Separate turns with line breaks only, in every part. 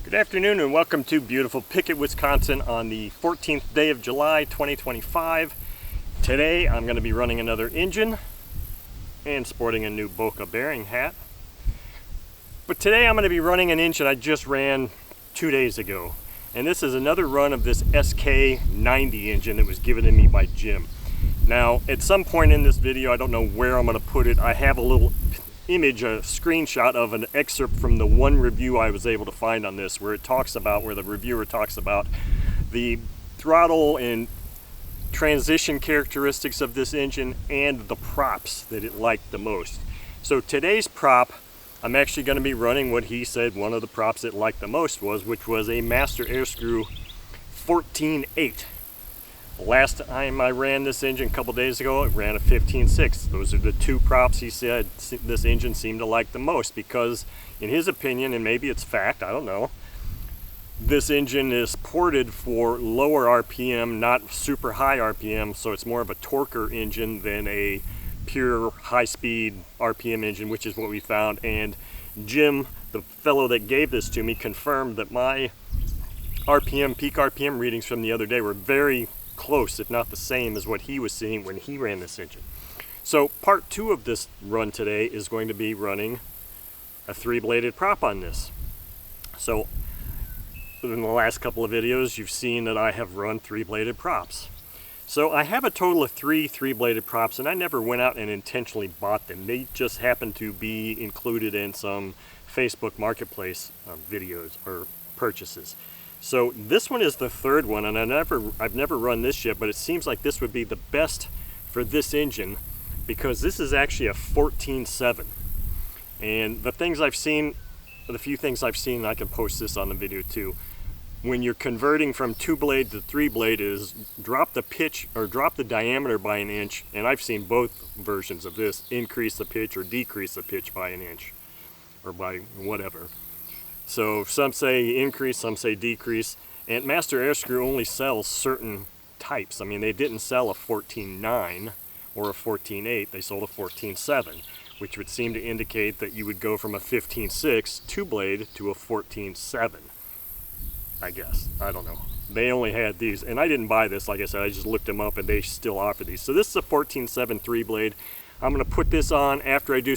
Good afternoon and welcome to beautiful Pickett, Wisconsin on the 14th day of July 2025. Today I'm going to be running another engine and sporting a new Boca bearing hat. But today I'm going to be running an engine I just ran 2 days ago. And this is another run of this SK90 engine that was given to me by Jim. Now at some point in this video, I don't know where I'm going to put it, I have a little image, a screenshot of an excerpt from the one review I was able to find on this, where the reviewer talks about the throttle and transition characteristics of this engine and the props that it liked the most. So today's prop, I'm actually going to be running what he said one of the props it liked the most was, which was a Master Air Screw 14.8. Last time I ran this engine a couple days ago, it ran a 15.6. Those are the two props he said this engine seemed to like the most because, in his opinion, and maybe it's fact, I don't know, this engine is ported for lower RPM, not super high RPM, so it's more of a torquer engine than a pure high-speed RPM engine, which is what we found. And Jim, the fellow that gave this to me, confirmed that my peak RPM readings from the other day were very close, if not the same, as what he was seeing when he ran this engine. So part two of this run today is going to be running a three-bladed prop on this. So in the last couple of videos you've seen that I have run three-bladed props. So I have a total of three-bladed props, and I never went out and intentionally bought them. They just happened to be included in some Facebook Marketplace videos or purchases. So this one is the third one, and I've never run this yet, but it seems like this would be the best for this engine because this is actually a 14.7. And the few things I've seen, I can post this on the video too. When you're converting from 2-blade to 3-blade is drop the pitch or drop the diameter by an inch, and I've seen both versions of this, increase the pitch or decrease the pitch by an inch or by whatever. So some say increase, some say decrease, and Master Air Screw only sells certain types. I mean, they didn't sell a 14.9 or a 14.8, they sold a 14.7, which would seem to indicate that you would go from a 15.6 2-blade to a 14.7, I guess. I don't know. They only had these, and I didn't buy this, like I said, I just looked them up and they still offer these. So this is a 14.7 3-blade. I'm going to put this on after I do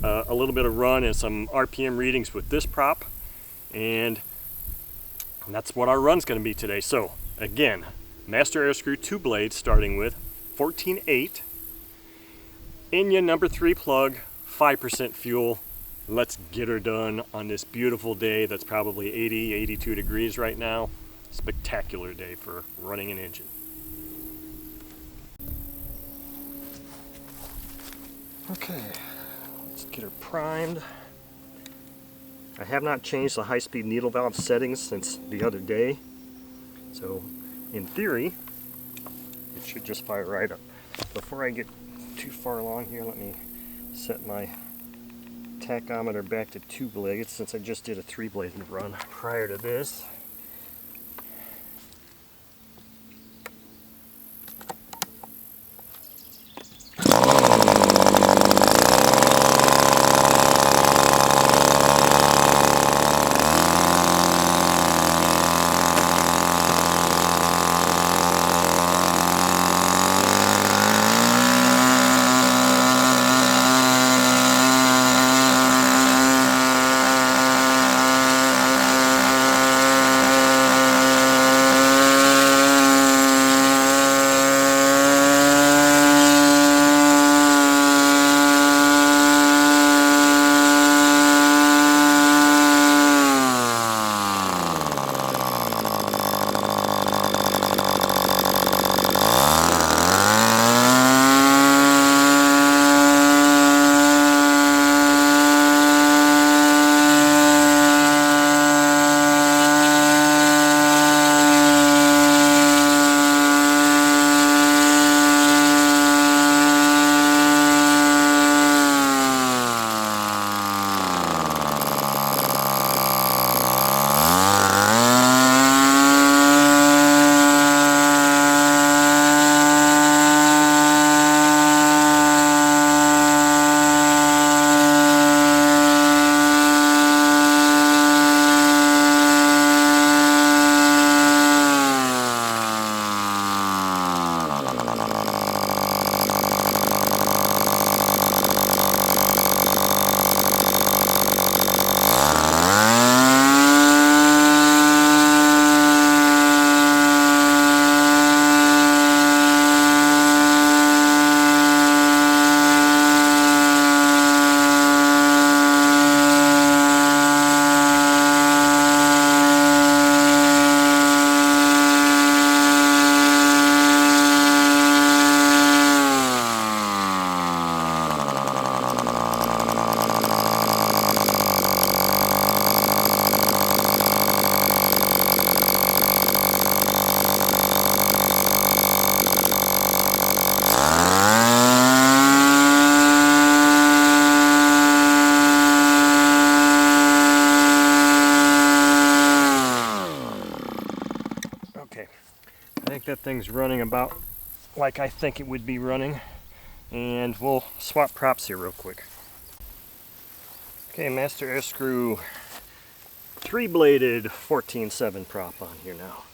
a little bit of run and some RPM readings with this prop, and that's what our run's going to be today. So again, Master Air Screw 2-blade starting with 14.8, Enya number 3 plug, 5% fuel. Let's get her done on this beautiful day that's probably 80, 82 degrees right now. Spectacular day for running an engine. Okay, let's get her primed. I have not changed the high-speed needle valve settings since the other day, so in theory it should just fire right up. Before I get too far along here, let me set my tachometer back to 2 blades since I just did a 3-bladed run prior to this. that thing's running about like I think it would be running. And we'll swap props here real quick. Okay, master air screw 3-bladed 14-7 prop on here now.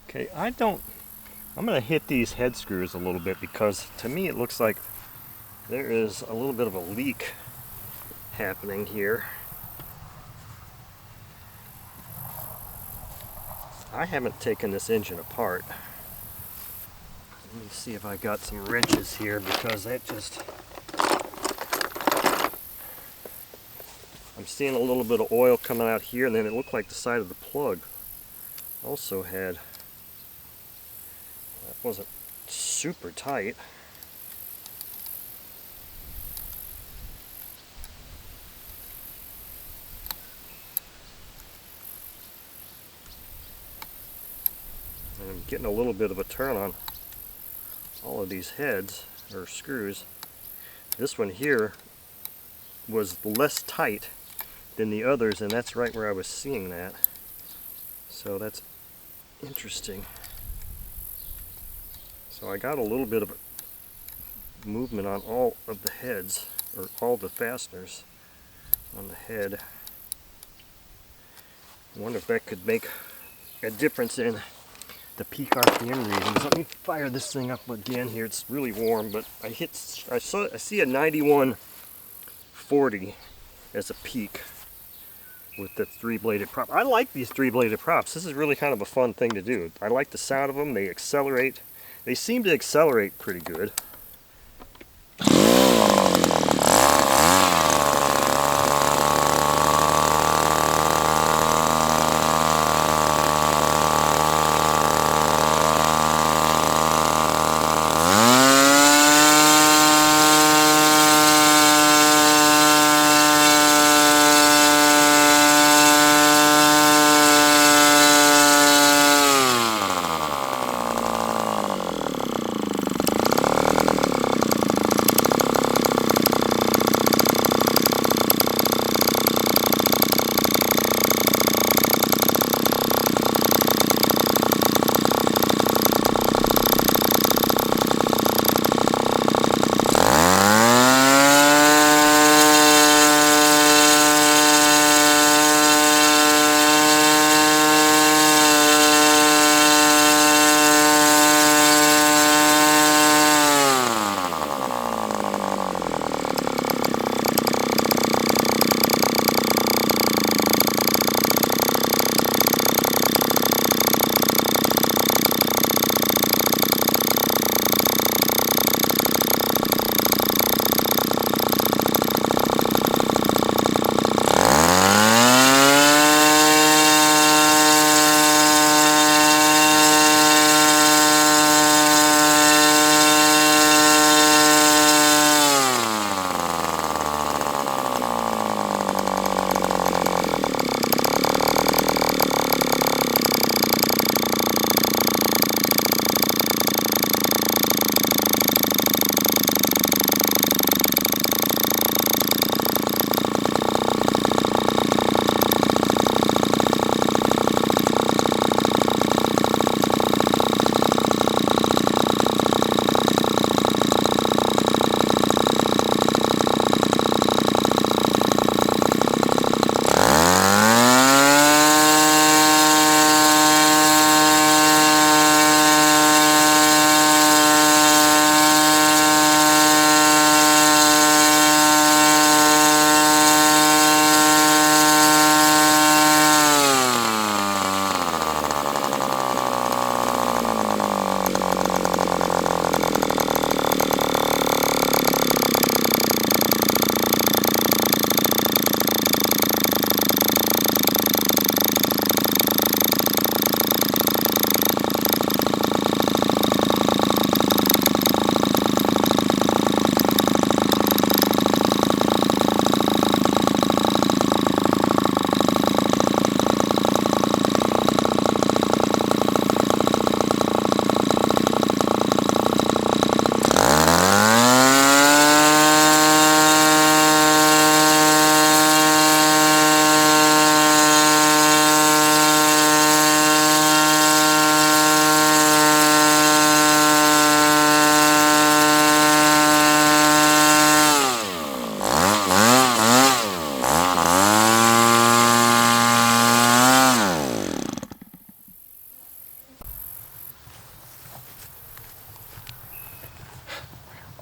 Okay, I'm going to hit these head screws a little bit because to me it looks like there is a little bit of a leak happening here. I haven't taken this engine apart. Let me see if I got some wrenches here because that just... I'm seeing a little bit of oil coming out here, and then it looked like the side of the plug also had... That wasn't super tight. And I'm getting a little bit of a turn on all of these heads, or screws. This one here was less tight than the others, and that's right where I was seeing that. So that's interesting. So I got a little bit of a movement on all of the heads, or all the fasteners on the head. I wonder if that could make a difference in the peak RPM readings. Let me fire this thing up again here. It's really warm, but I see a 9140 as a peak with the 3-bladed prop. I like these 3-bladed props. This is really kind of a fun thing to do. I like the sound of them. They accelerate. They seem to accelerate pretty good.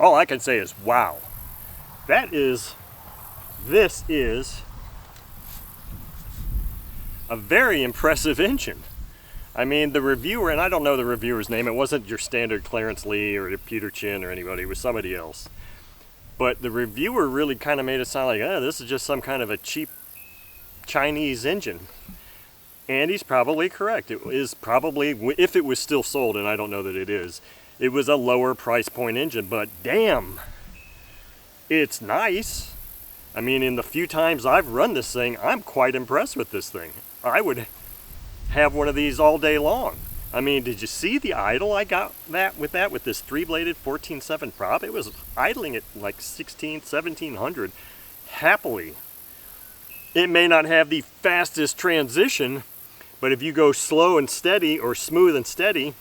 all I can say is wow. This is a very impressive engine. I mean, the reviewer, and I don't know the reviewer's name, it wasn't your standard Clarence Lee or Peter Chin or anybody, it was somebody else. But the reviewer really kind of made it sound like, oh, this is just some kind of a cheap Chinese engine. And he's probably correct. It is probably, if it was still sold, and I don't know that it is, it was a lower price point engine, but damn, it's nice. I mean, in the few times I've run this thing, I'm quite impressed with this thing. I would have one of these all day long. I mean, did you see the idle I got with this 3-bladed 14.7 prop? It was idling at like 1700 happily. It may not have the fastest transition, but if you go slow and steady or smooth and steady,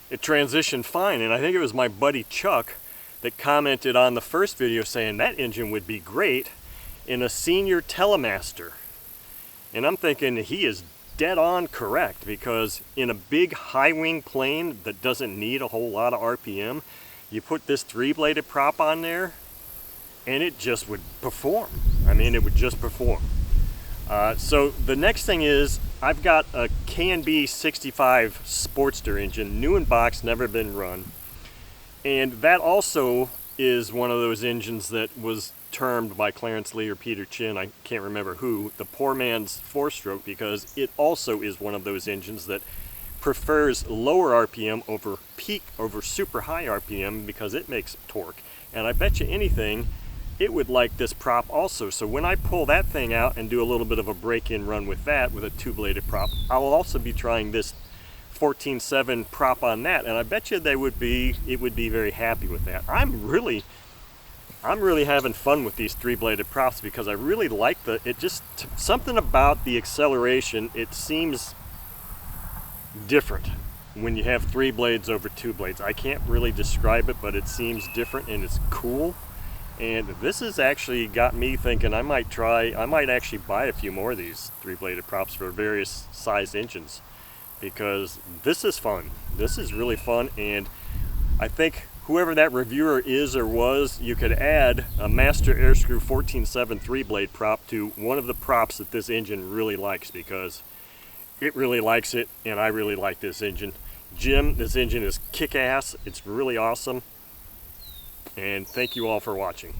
it transitioned fine. And I think it was my buddy Chuck that commented on the first video saying that engine would be great in a senior telemaster. And I'm thinking he is dead on correct, because in a big high wing plane that doesn't need a whole lot of RPM, you put this 3-bladed prop on there and it just would perform. I mean, it would just perform. So the next thing is, I've got a K&B 65 Sportster engine, new in box, never been run. And that also is one of those engines that was termed by Clarence Lee or Peter Chin, I can't remember who, the poor man's 4-stroke, because it also is one of those engines that prefers lower RPM over super high RPM because it makes torque. And I bet you anything, it would like this prop also. So when I pull that thing out and do a little bit of a break-in run with that, with a 2-bladed prop, I will also be trying this 14.7 prop on that, and I bet you it would be very happy with that. I'm really having fun with these 3-bladed props because I really like something about the acceleration. It seems different when you have 3 blades over 2 blades. I can't really describe it, but it seems different and it's cool. And this has actually got me thinking I might actually buy a few more of these 3-bladed props for various size engines, because this is fun. This is really fun, and I think whoever that reviewer is or was, you could add a Master Airscrew 14.7 3-blade prop to one of the props that this engine really likes, because it really likes it, and I really like this engine. Jim, this engine is kick-ass. It's really awesome. And thank you all for watching.